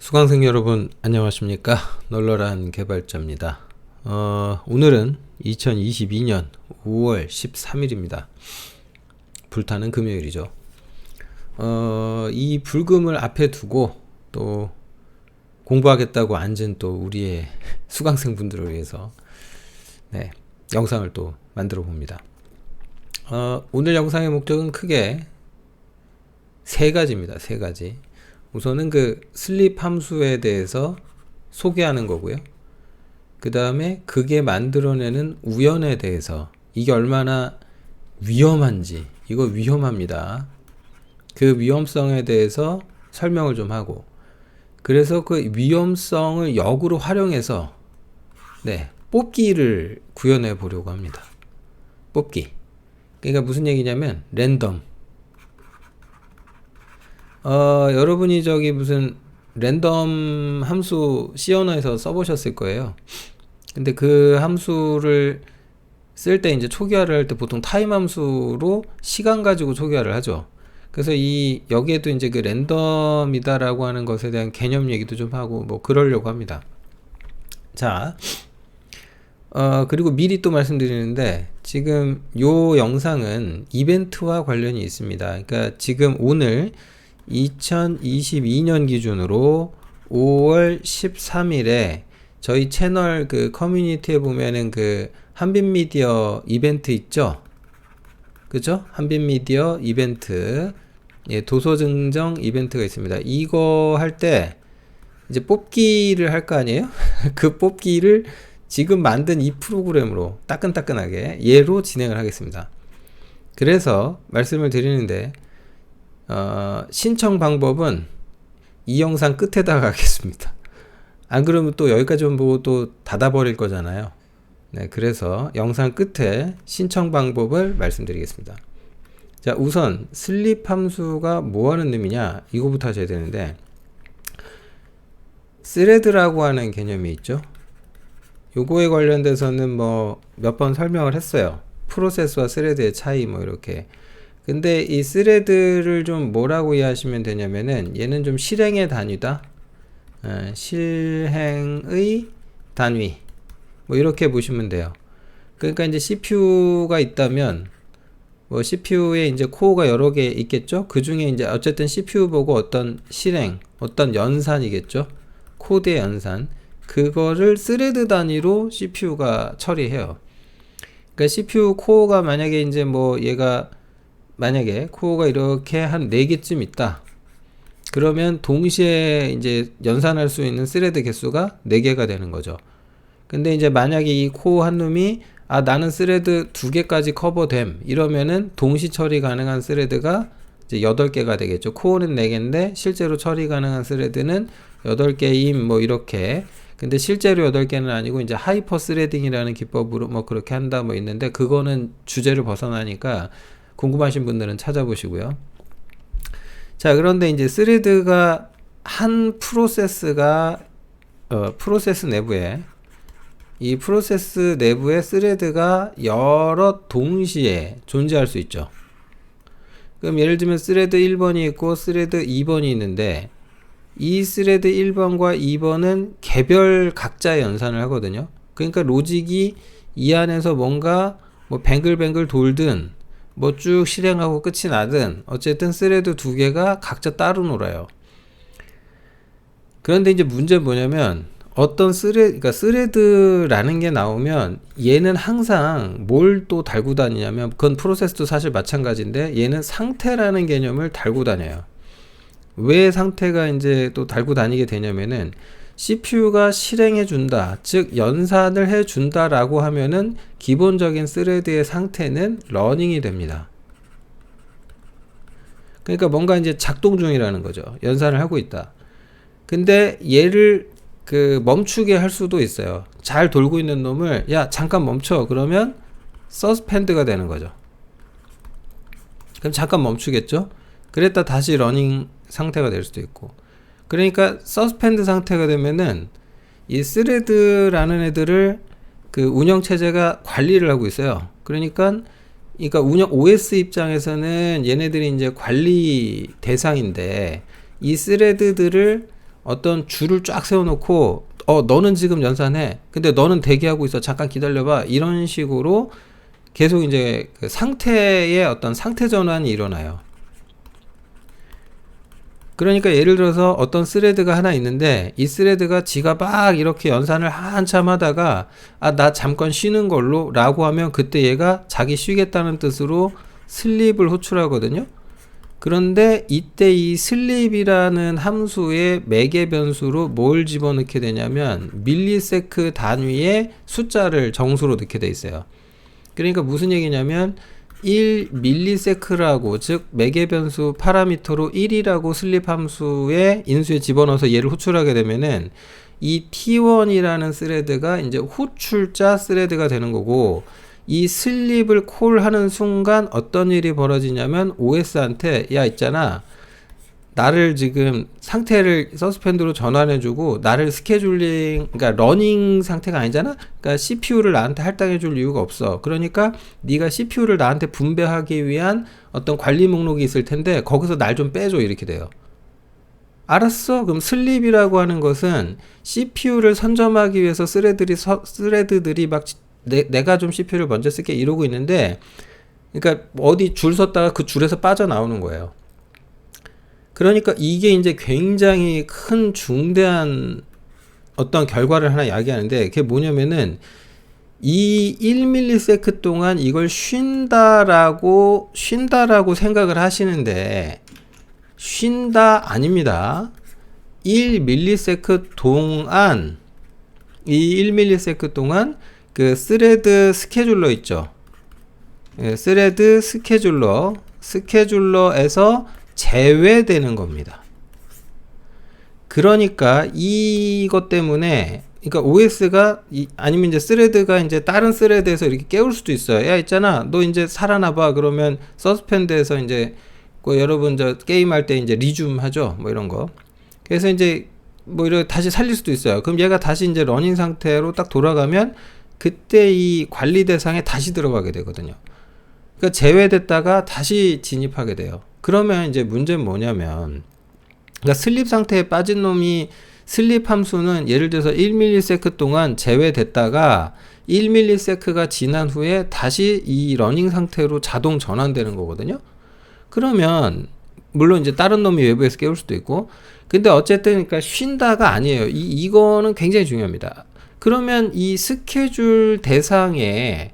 수강생 여러분 안녕하십니까? 널널한 개발자입니다. 오늘은 2022년 5월 13일입니다. 불타는 금요일이죠. 이 불금을 앞에 두고 또 공부하겠다고 앉은 또 우리의 수강생분들을 위해서 영상을 또 만들어 봅니다. 오늘 영상의 목적은 크게 세 가지입니다. 세 가지. 우선은 그 슬립 함수에 대해서 소개하는 거고요. 그 다음에 그게 만들어내는 우연에 대해서 이게 얼마나 위험한지, 이거 위험합니다. 그 위험성에 대해서 설명을 좀 하고, 그래서 그 위험성을 역으로 활용해서 뽑기를 구현해 보려고 합니다. 뽑기. 그러니까 무슨 얘기냐면 랜덤. 여러분이 저기 무슨 랜덤 함수 C 언어에서 써보셨을 거예요. 근데 그 함수를 쓸 때 이제 초기화를 할 때 보통 타임 함수로 시간 가지고 초기화를 하죠. 그래서 여기에도 이제 그 랜덤이다라고 하는 것에 대한 개념 얘기도 좀 하고 뭐 그러려고 합니다. 자, 그리고 미리 또 말씀드리는데 지금 요 영상은 이벤트와 관련이 있습니다. 그러니까 지금 오늘 2022년 기준으로 5월 13일에 저희 채널 그 커뮤니티에 보면은 그 한빛미디어 이벤트 있죠? 그죠? 한빛미디어 이벤트, 도서 증정 이벤트가 있습니다. 이거 할 때 이제 뽑기를 할 거 아니에요? 그 뽑기를 지금 만든 이 프로그램으로 따끈따끈하게 얘로 진행을 하겠습니다. 그래서 말씀을 드리는데 신청 방법은 이 영상 끝에다가 하겠습니다. 안 그러면 또 여기까지만 보고 또 닫아버릴 거잖아요. 그래서 영상 끝에 신청 방법을 말씀드리겠습니다. 자, 우선 슬립 함수가 뭐 하는 의미냐, 이거부터 하셔야 되는데, 스레드라고 하는 개념이 있죠. 요거에 관련돼서는 뭐 몇 번 설명을 했어요. 프로세스와 스레드의 차이 뭐 이렇게. 근데 이 스레드를 좀 뭐라고 이해하시면 되냐면은 얘는 좀 실행의 단위다. 실행의 단위. 뭐 이렇게 보시면 돼요. 그러니까 이제 CPU가 있다면 뭐 CPU에 이제 코어가 여러 개 있겠죠? 그 중에 이제 어쨌든 CPU 보고 어떤 실행, 어떤 연산이겠죠? 코드의 연산. 그거를 스레드 단위로 CPU가 처리해요. 그러니까 CPU 코어가 만약에 이제 뭐 얘가 만약에 코어가 이렇게 한 4개쯤 있다. 그러면 동시에 이제 연산할 수 있는 스레드 개수가 4개가 되는 거죠. 근데 이제 만약에 이 코어 한 놈이 나는 스레드 2개까지 커버됨 이러면은 동시 처리 가능한 스레드가 이제 8개가 되겠죠. 코어는 4개인데 실제로 처리 가능한 스레드는 8개임 뭐 이렇게. 근데 실제로 8개는 아니고 이제 하이퍼 스레딩이라는 기법으로 뭐 그렇게 한다 뭐 있는데 그거는 주제를 벗어나니까 궁금하신 분들은 찾아보시고요. 자, 그런데 이제 스레드가 한 프로세스가 프로세스 내부에 이 프로세스 내부에 스레드가 여러 동시에 존재할 수 있죠. 그럼 예를 들면 스레드 1번이 있고 스레드 2번이 있는데 이 스레드 1번과 2번은 개별 각자 연산을 하거든요. 그러니까 로직이 이 안에서 뭔가 뭐 뱅글뱅글 돌든 뭐 쭉 실행하고 끝이 나든 어쨌든 스레드 2개가 각자 따로 놀아요. 그런데 이제 문제는 뭐냐면 어떤 그러니까 스레드라는 게 나오면 얘는 항상 뭘 또 달고 다니냐면 그건 프로세스도 사실 마찬가지인데 얘는 상태라는 개념을 달고 다녀요. 왜 상태가 이제 또 달고 다니게 되냐면은 CPU가 실행해 준다, 즉 연산을 해 준다라고 하면은 기본적인 스레드의 상태는 러닝이 됩니다. 그러니까 뭔가 이제 작동 중이라는 거죠. 연산을 하고 있다. 근데 얘를 멈추게 할 수도 있어요. 잘 돌고 있는 놈을 야 잠깐 멈춰 그러면 서스펜드가 되는 거죠. 그럼 잠깐 멈추겠죠. 그랬다 다시 러닝 상태가 될 수도 있고. 그러니까 서스펜드 상태가 되면은 이 스레드라는 애들을 그 운영 체제가 관리를 하고 있어요. 그러니까 운영 OS 입장에서는 얘네들이 이제 관리 대상인데 이 스레드들을 어떤 줄을 쫙 세워놓고 너는 지금 연산해. 근데 너는 대기하고 있어. 잠깐 기다려봐. 이런 식으로 계속 이제 그 상태의 어떤 상태 전환이 일어나요. 그러니까 예를 들어서 어떤 스레드가 하나 있는데 이 스레드가 지가 막 이렇게 연산을 한참 하다가 나 잠깐 쉬는 걸로 라고 하면 그때 얘가 자기 쉬겠다는 뜻으로 슬립을 호출하거든요. 그런데 이때 이 슬립이라는 함수의 매개 변수로 뭘 집어넣게 되냐면 밀리세크 단위의 숫자를 정수로 넣게 돼 있어요. 그러니까 무슨 얘기냐면 1밀리세크라고 즉 매개 변수 파라미터로 1이라고 슬립 함수의 인수에 집어넣어서 얘를 호출하게 되면은 이 t1이라는 스레드가 이제 호출자 스레드가 되는 거고, 이 슬립을 콜하는 순간 어떤 일이 벌어지냐면 OS한테 야 있잖아, 나를 지금 상태를 서스펜드로 전환해주고 나를 스케줄링, 그러니까 러닝 상태가 아니잖아. 그러니까 CPU를 나한테 할당해줄 이유가 없어. 그러니까 네가 CPU를 나한테 분배하기 위한 어떤 관리 목록이 있을 텐데 거기서 날 좀 빼줘, 이렇게 돼요. 알았어. 그럼 슬립이라고 하는 것은 CPU를 선점하기 위해서 스레드들이 막 내가 좀 CPU를 먼저 쓸게 이러고 있는데, 그러니까 어디 줄 섰다가 그 줄에서 빠져나오는 거예요. 그러니까 이게 이제 굉장히 큰 중대한 어떤 결과를 하나 야기하는데, 그게 뭐냐면은 이 1ms 동안 이걸 쉰다라고 생각을 하시는데 쉰다 아닙니다. 1ms 동안, 이 1ms 동안 그 스레드 스케줄러 있죠. 스레드 스케줄러에서 제외되는 겁니다. 그러니까 이것 때문에, 그러니까 OS가 아니면 이제 스레드가 이제 다른 스레드에서 이렇게 깨울 수도 있어요. 야 있잖아, 너 이제 살아나봐. 그러면 서스펜드에서 이제 여러분 저 게임할 때 이제 리줌 하죠, 뭐 이런 거. 그래서 이제 뭐 이렇게 다시 살릴 수도 있어요. 그럼 얘가 다시 이제 러닝 상태로 딱 돌아가면 그때 이 관리 대상에 다시 들어가게 되거든요. 그러니까 제외됐다가 다시 진입하게 돼요. 그러면 이제 문제는 뭐냐면, 그러니까 슬립 상태에 빠진 놈이, 슬립 함수는 예를 들어서 1ms 동안 제외됐다가 1ms가 지난 후에 다시 이 러닝 상태로 자동 전환되는 거거든요. 그러면 물론 이제 다른 놈이 외부에서 깨울 수도 있고, 근데 어쨌든 그러니까 쉰다가 아니에요. 이거는 굉장히 중요합니다. 그러면 이 스케줄 대상에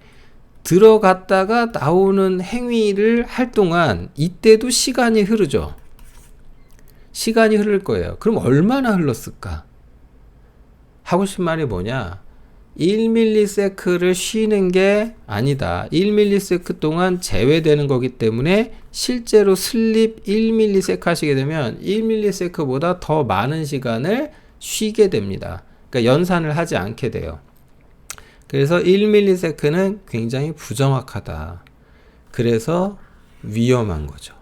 들어갔다가 나오는 행위를 할 동안 이때도 시간이 흐르죠. 시간이 흐를 거예요. 그럼 얼마나 흘렀을까? 하고 싶은 말이 뭐냐? 1ms를 쉬는 게 아니다. 1ms 동안 제외되는 거기 때문에 실제로 슬립 1ms 하시게 되면 1ms보다 더 많은 시간을 쉬게 됩니다. 그러니까 연산을 하지 않게 돼요. 그래서 1ms는 굉장히 부정확하다. 그래서 위험한 거죠.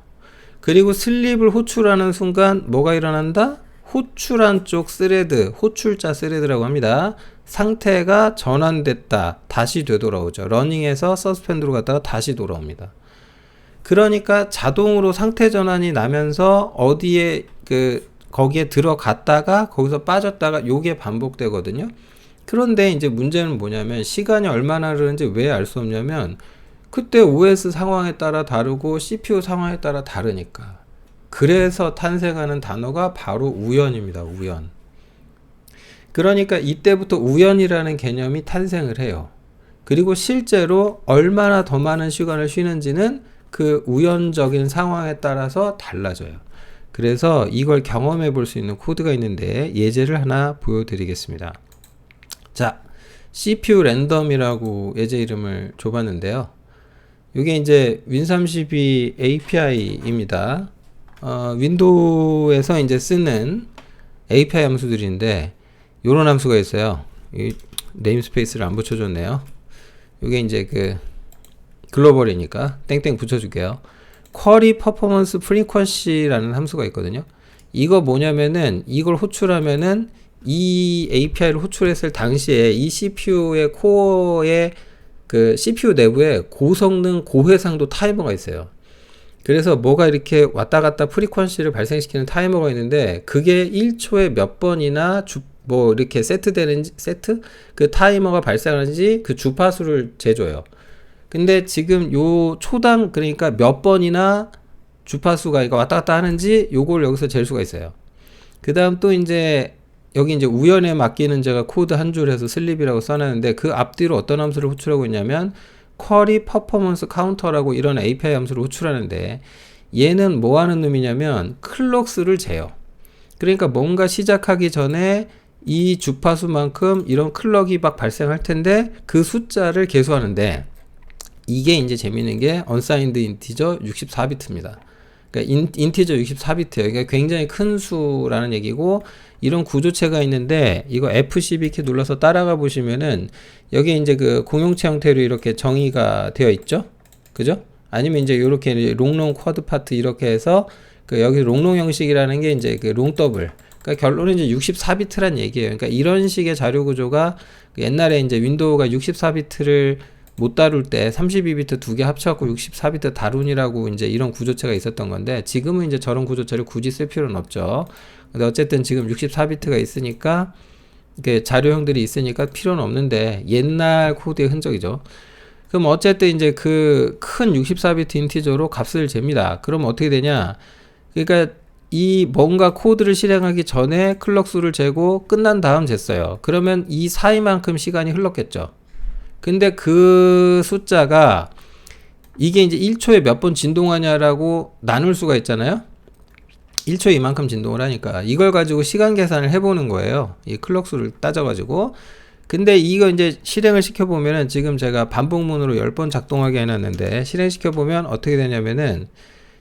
그리고 슬립을 호출하는 순간 뭐가 일어난다? 호출한 쪽 스레드, 호출자 스레드라고 합니다. 상태가 전환됐다. 다시 되돌아오죠. 러닝에서 서스펜드로 갔다가 다시 돌아옵니다. 그러니까 자동으로 상태 전환이 나면서 어디에 거기에 들어갔다가 거기서 빠졌다가 요게 반복되거든요. 그런데 이제 문제는 뭐냐면 시간이 얼마나 흐르는지 왜 알 수 없냐면 그때 OS 상황에 따라 다르고 CPU 상황에 따라 다르니까. 그래서 탄생하는 단어가 바로 우연입니다. 우연. 그러니까 이때부터 우연이라는 개념이 탄생을 해요. 그리고 실제로 얼마나 더 많은 시간을 쉬는지는 그 우연적인 상황에 따라서 달라져요. 그래서 이걸 경험해 볼 수 있는 코드가 있는데 예제를 하나 보여드리겠습니다. 자, CPU 랜덤이라고 예제 이름을 줘봤는데요. 이게 이제 윈32 API입니다. 윈도우에서 이제 쓰는 API 함수들인데 요런 함수가 있어요. 이 네임스페이스를 안 붙여줬네요. 이게 이제 글로벌이니까 땡땡 붙여줄게요. 쿼리 퍼포먼스 프리퀀시라는 함수가 있거든요. 이거 뭐냐면은 이걸 호출하면은 이 API를 호출했을 당시에 이 CPU의 코어에 CPU 내부에 고성능 고해상도 타이머가 있어요. 그래서 뭐가 이렇게 왔다 갔다 프리퀀시를 발생시키는 타이머가 있는데 그게 1초에 몇 번이나 뭐 이렇게 세트 그 타이머가 발생하는지 그 주파수를 재줘요. 근데 지금 요 초당 그러니까 몇 번이나 주파수가 왔다 갔다 하는지 요걸 여기서 잴 수가 있어요. 그 다음 또 이제 여기 이제 우연에 맡기는 제가 코드 한 줄 해서 슬립이라고 써놨는데 그 앞뒤로 어떤 함수를 호출하고 있냐면 쿼리 퍼포먼스 카운터라고 이런 API 함수를 호출하는데 얘는 뭐 하는 놈이냐면 클럭수를 재요. 그러니까 뭔가 시작하기 전에 이 주파수만큼 이런 클럭이 막 발생할 텐데 그 숫자를 계수하는데 이게 이제 재밌는 게 unsigned integer 64비트입니다. 그러니까 인티저 64비트예요. 그러니까 굉장히 큰 수라는 얘기고 이런 구조체가 있는데 이거 F12키 눌러서 따라가 보시면은 여기 이제 그 공용체 형태로 이렇게 정의가 되어 있죠. 그죠? 아니면 이제 이렇게 롱롱 쿼드 파트 이렇게 해서 그 여기 롱롱 형식이라는 게 이제 그 롱 더블. 그러니까 결론은 이제 64비트란 얘기예요. 그러니까 이런 식의 자료 구조가 옛날에 이제 윈도우가 64비트를 못 다룰 때 32비트 두 개 합쳐갖고 64비트 다룬이라고 이제 이런 구조체가 있었던 건데 지금은 이제 저런 구조체를 굳이 쓸 필요는 없죠. 근데 어쨌든 지금 64비트가 있으니까 이게 자료형들이 있으니까 필요는 없는데 옛날 코드의 흔적이죠. 그럼 어쨌든 이제 그 큰 64비트 인티저로 값을 잽니다. 그럼 어떻게 되냐? 그러니까 이 뭔가 코드를 실행하기 전에 클럭 수를 재고 끝난 다음 쟀어요. 그러면 이 사이만큼 시간이 흘렀겠죠. 근데 그 숫자가 이게 이제 1초에 몇 번 진동하냐라고 나눌 수가 있잖아요. 1초에 이만큼 진동을 하니까 이걸 가지고 시간 계산을 해보는 거예요. 이 클럭 수를 따져가지고. 근데 이거 이제 실행을 시켜보면은 지금 제가 반복문으로 10번 작동하게 해놨는데 실행시켜보면 어떻게 되냐면은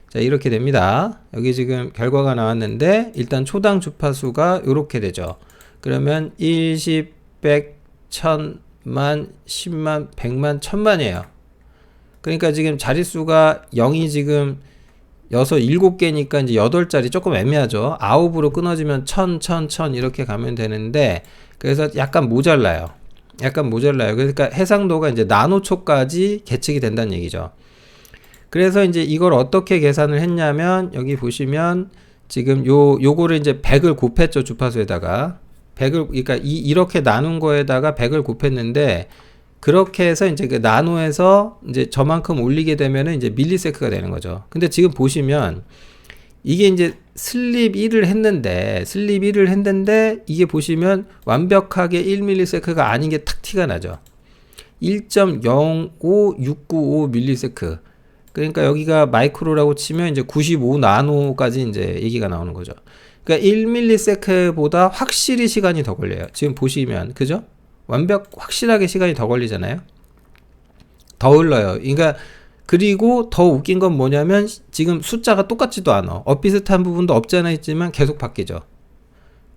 자 이렇게 됩니다. 여기 지금 결과가 나왔는데 일단 초당 주파수가 이렇게 되죠. 그러면 1, 10, 100, 1000 만, 10만, 100만, 1000만이에요. 그러니까 지금 자릿수가 0이 지금 6, 7개니까 이제 8자리 조금 애매하죠. 9으로 끊어지면 1000, 1000, 1000 이렇게 가면 되는데 그래서 약간 모자라요. 그러니까 해상도가 이제 나노초까지 계측이 된다는 얘기죠. 그래서 이제 이걸 어떻게 계산을 했냐면 여기 보시면 지금 요거를 이제 100을 곱했죠. 주파수에다가. 100을, 그러니까 이렇게 나눈 거에다가 100을 곱했는데, 그렇게 해서 이제 그 나노에서 이제 저만큼 올리게 되면은 이제 밀리세크가 되는 거죠. 근데 지금 보시면, 이게 이제 슬립 1을 했는데, 이게 보시면 완벽하게 1밀리세크가 아닌 게 탁 티가 나죠. 1.05695 밀리세크. 그러니까 여기가 마이크로라고 치면 이제 95 나노까지 이제 얘기가 나오는 거죠. 그러니까 1ms보다 확실히 시간이 더 걸려요. 지금 보시면 그죠? 확실하게 시간이 더 걸리잖아요. 더 흘러요. 그러니까 그리고 더 웃긴 건 뭐냐면 지금 숫자가 똑같지도 않아. 비슷한 부분도 없지 않아 있지만 계속 바뀌죠.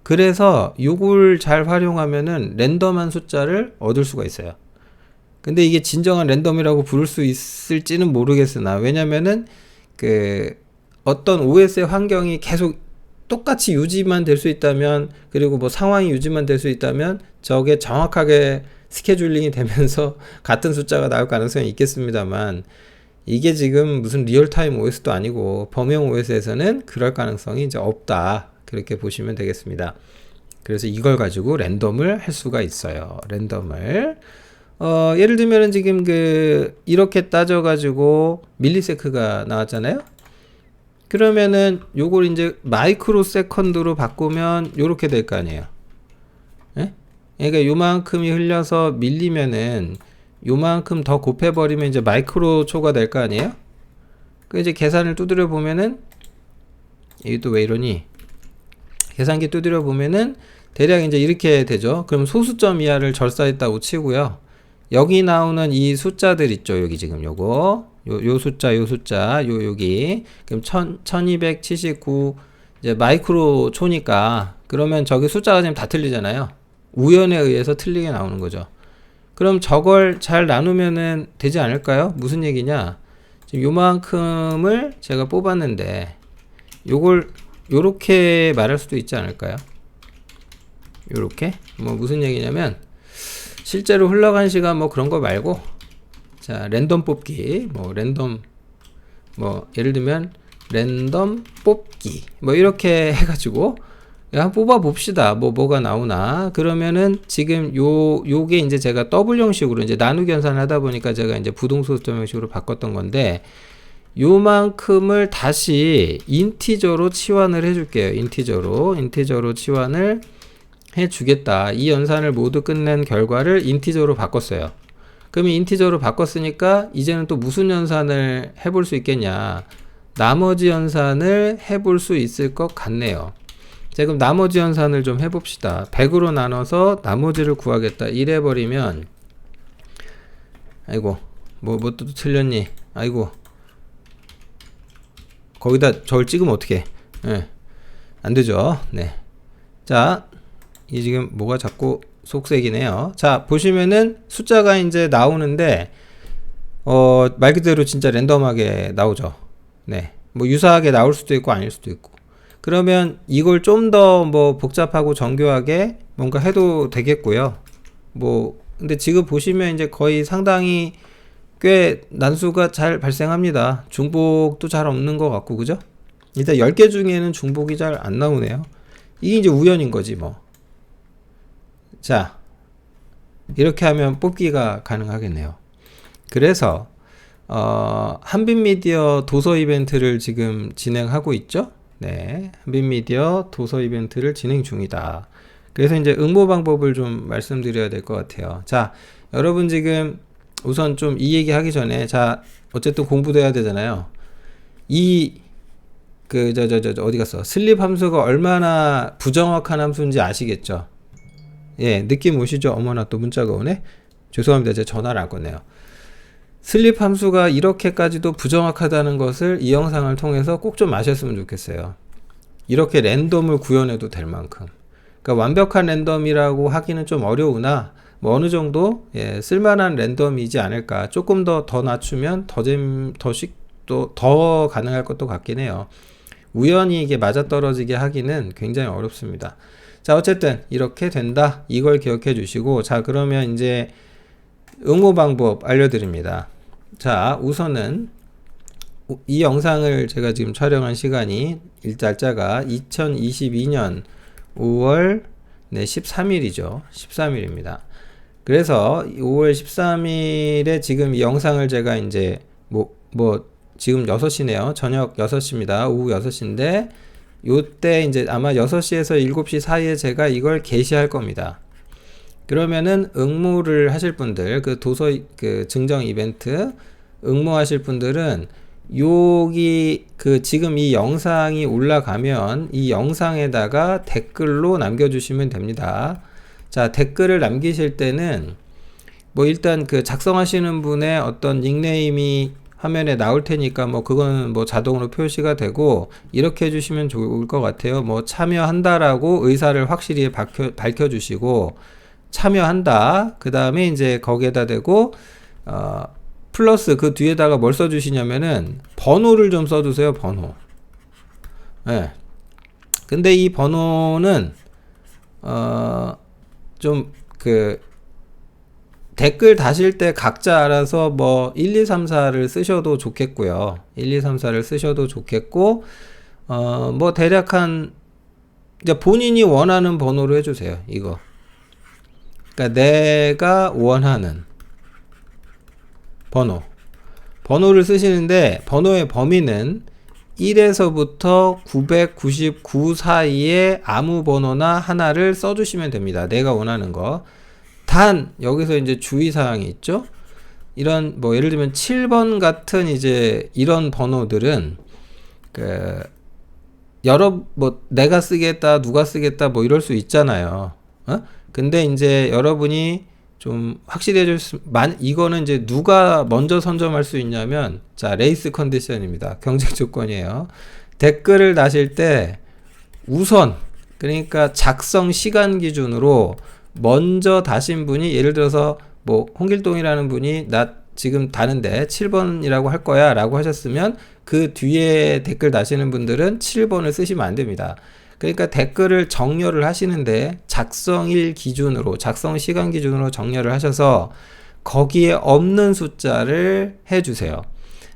그래서 이걸 잘 활용하면은 랜덤한 숫자를 얻을 수가 있어요. 근데 이게 진정한 랜덤이라고 부를 수 있을지는 모르겠으나 왜냐면은 그 어떤 OS의 환경이 계속 똑같이 유지만 될 수 있다면 그리고 뭐 상황이 유지만 될 수 있다면 저게 정확하게 스케줄링이 되면서 같은 숫자가 나올 가능성이 있겠습니다만 이게 지금 무슨 리얼타임 OS도 아니고 범용 OS에서는 그럴 가능성이 이제 없다. 그렇게 보시면 되겠습니다. 그래서 이걸 가지고 랜덤을 할 수가 있어요. 랜덤을 예를 들면은 지금 이렇게 따져가지고 밀리세크가 나왔잖아요. 그러면은 요걸 이제 마이크로 세컨드로 바꾸면 요렇게 될 거 아니에요. 예? 그러니까 요만큼이 흘려서 밀리면은 요만큼 더 곱해버리면 이제 마이크로 초가 될 거 아니에요. 그 이제 계산을 두드려 보면은 이게 또 왜 이러니? 계산기 두드려 보면은 대략 이제 이렇게 되죠. 그럼 소수점 이하를 절사했다고 치고요. 여기 나오는 이 숫자들 있죠. 여기 지금 요거. 요 숫자, 여기. 그럼 1279, 이제 마이크로 초니까, 그러면 저기 숫자가 지금 다 틀리잖아요. 우연에 의해서 틀리게 나오는 거죠. 그럼 저걸 잘 나누면은 되지 않을까요? 무슨 얘기냐? 지금 요만큼을 제가 뽑았는데, 요걸, 요렇게 말할 수도 있지 않을까요? 요렇게? 뭐 무슨 얘기냐면, 실제로 흘러간 시간 뭐 그런 거 말고, 자, 랜덤 뽑기, 뭐 랜덤 뭐 예를 들면 랜덤 뽑기 뭐 이렇게 해가지고 한번 뽑아 봅시다. 뭐가 나오나. 그러면은 지금 요게 이제 제가 더블 형식으로 이제 나누기 연산을 하다 보니까 제가 이제 부동소점 형식으로 바꿨던 건데, 요만큼을 다시 인티저로 치환을 해줄게요. 인티저로 치환을 해주겠다. 이 연산을 모두 끝낸 결과를 인티저로 바꿨어요. 그러면 인티저로 바꿨으니까 이제는 또 무슨 연산을 해볼 수 있겠냐. 나머지 연산을 해볼 수 있을 것 같네요. 자, 그럼 나머지 연산을 좀 해봅시다. 100으로 나눠서 나머지를 구하겠다. 이래버리면, 아이고, 뭐 또 틀렸니? 아이고, 거기다 저걸 찍으면 어떡해. 네. 안 되죠. 네. 자, 이 지금 뭐가 자꾸 속색이네요. 자, 보시면은 숫자가 이제 나오는데, 말 그대로 진짜 랜덤하게 나오죠. 네. 뭐 유사하게 나올 수도 있고 아닐 수도 있고. 그러면 이걸 좀 더 뭐 복잡하고 정교하게 뭔가 해도 되겠고요. 뭐 근데 지금 보시면 이제 거의 상당히 꽤 난수가 잘 발생합니다. 중복도 잘 없는 것 같고, 그죠? 일단 10개 중에는 중복이 잘 안 나오네요. 이게 이제 우연인 거지 뭐. 자, 이렇게 하면 뽑기가 가능하겠네요. 그래서 한빛미디어 도서 이벤트를 지금 진행하고 있죠. 네, 한빛미디어 도서 이벤트를 진행 중이다. 그래서 이제 응모 방법을 좀 말씀드려야 될 것 같아요. 자, 여러분 지금 우선 좀 이 얘기 하기 전에, 자, 어쨌든 공부도 해야 되잖아요. 어디 갔어? 슬립 함수가 얼마나 부정확한 함수인지 아시겠죠? 예, 느낌 오시죠? 어머나, 또 문자가 오네? 죄송합니다. 제가 전화를 안 꺼내요. 슬립 함수가 이렇게까지도 부정확하다는 것을 이 영상을 통해서 꼭 좀 아셨으면 좋겠어요. 이렇게 랜덤을 구현해도 될 만큼. 그러니까 완벽한 랜덤이라고 하기는 좀 어려우나, 뭐 어느 정도 쓸만한 랜덤이지 않을까. 조금 더 낮추면 더 가능할 것도 같긴 해요. 우연히 이게 맞아떨어지게 하기는 굉장히 어렵습니다. 자, 어쨌든 이렇게 된다. 이걸 기억해 주시고, 자, 그러면 이제 응모 방법 알려드립니다. 자, 우선은 이 영상을 제가 지금 촬영한 시간이 날짜가 2022년 5월 13일이죠. 13일입니다. 그래서 5월 13일에 지금 이 영상을 제가 이제 지금 6시네요. 저녁 6시입니다. 오후 6시인데 요때 이제 아마 6시에서 7시 사이에 제가 이걸 게시할 겁니다. 그러면은 응모를 하실 분들, 그 도서 그 증정 이벤트 응모하실 분들은 여기 지금 이 영상이 올라가면 이 영상에다가 댓글로 남겨주시면 됩니다. 자, 댓글을 남기실 때는 뭐 일단 그 작성하시는 분의 어떤 닉네임이 화면에 나올 테니까 뭐 그거는 뭐 자동으로 표시가 되고, 이렇게 해주시면 좋을 것 같아요. 뭐 참여한다라고 의사를 확실히 밝혀주시고, 참여한다. 그 다음에 이제 거기에다 대고 플러스 그 뒤에다가 뭘 써주시냐면은 번호를 좀 써주세요. 번호. 네. 근데 이 번호는 좀 댓글 다실 때 각자 알아서 뭐 1, 2, 3, 4를 쓰셔도 좋겠고요. 1, 2, 3, 4를 쓰셔도 좋겠고, 뭐 대략 이제 본인이 원하는 번호로 해주세요. 이거. 그러니까 내가 원하는 번호를 쓰시는데, 번호의 범위는 1에서부터 999 사이에 아무 번호나 하나를 써주시면 됩니다. 내가 원하는 거. 단 여기서 이제 주의사항이 있죠. 이런 뭐 예를 들면 7번 같은 이제 이런 번호들은 뭐 내가 쓰겠다, 누가 쓰겠다 뭐 이럴 수 있잖아요. 근데 이제 여러분이 좀 확실히 이거는 이제 누가 먼저 선점할 수 있냐면, 자, 레이스 컨디션입니다. 경쟁 조건이에요. 댓글을 다실 때 우선, 그러니까 작성 시간 기준으로 먼저 다신 분이, 예를 들어서 뭐 홍길동이라는 분이 나 지금 다는데 7번이라고 할 거야 라고 하셨으면, 그 뒤에 댓글 다시는 분들은 7번을 쓰시면 안 됩니다. 그러니까 댓글을 정렬을 하시는데 작성일 기준으로, 작성 시간 기준으로 정렬을 하셔서 거기에 없는 숫자를 해주세요.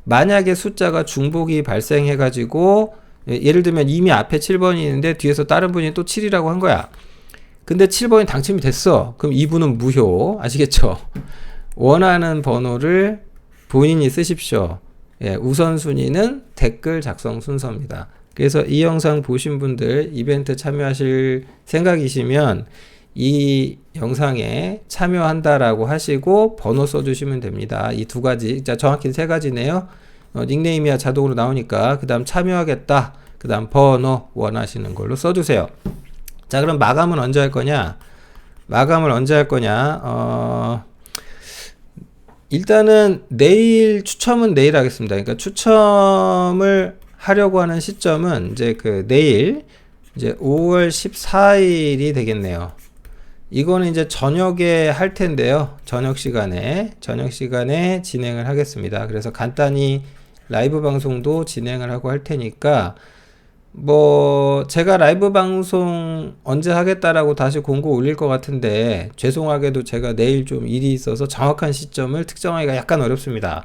만약에 숫자가 중복이 발생해 가지고 예를 들면 이미 앞에 7번이 있는데 뒤에서 다른 분이 또 7이라고 한 거야. 근데 7번이 당첨이 됐어. 그럼 이분은 무효. 아시겠죠? 원하는 번호를 본인이 쓰십시오. 예, 우선순위는 댓글 작성 순서입니다. 그래서 이 영상 보신 분들 이벤트 참여하실 생각이시면 이 영상에 참여한다라고 하시고 번호 써주시면 됩니다. 이 두 가지, 자, 정확히 세 가지네요. 닉네임이야 자동으로 나오니까 그 다음 참여하겠다, 그 다음 번호 원하시는 걸로 써주세요. 자, 그럼 마감은 언제 할 거냐? 마감을 언제 할 거냐? 일단은 내일, 추첨은 내일 하겠습니다. 그러니까 추첨을 하려고 하는 시점은 이제 그 내일 이제 5월 14일이 되겠네요. 이거는 이제 저녁에 할 텐데요. 저녁 시간에 진행을 하겠습니다. 그래서 간단히 라이브 방송도 진행을 하고 할 테니까 뭐 제가 라이브 방송 언제 하겠다라고 다시 공고 올릴 것 같은데 죄송하게도 제가 내일 좀 일이 있어서 정확한 시점을 특정하기가 약간 어렵습니다.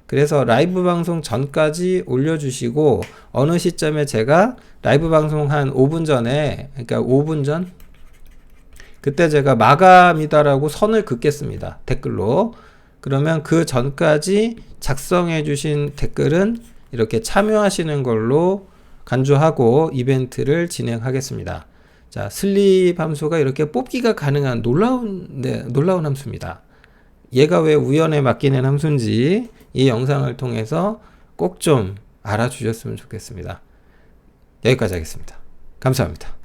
그래서 라이브 방송 전까지 올려주시고 어느 시점에 제가 라이브 방송 한 5분 전에, 그러니까 5분 전? 그때 제가 마감이다라고 선을 긋겠습니다. 댓글로. 그러면 그 전까지 작성해 주신 댓글은 이렇게 참여하시는 걸로 간주하고 이벤트를 진행하겠습니다. 자, 슬립 함수가 이렇게 뽑기가 가능한 놀라운 함수입니다. 얘가 왜 우연에 맡기는 함수인지 이 영상을 통해서 꼭 좀 알아주셨으면 좋겠습니다. 여기까지 하겠습니다. 감사합니다.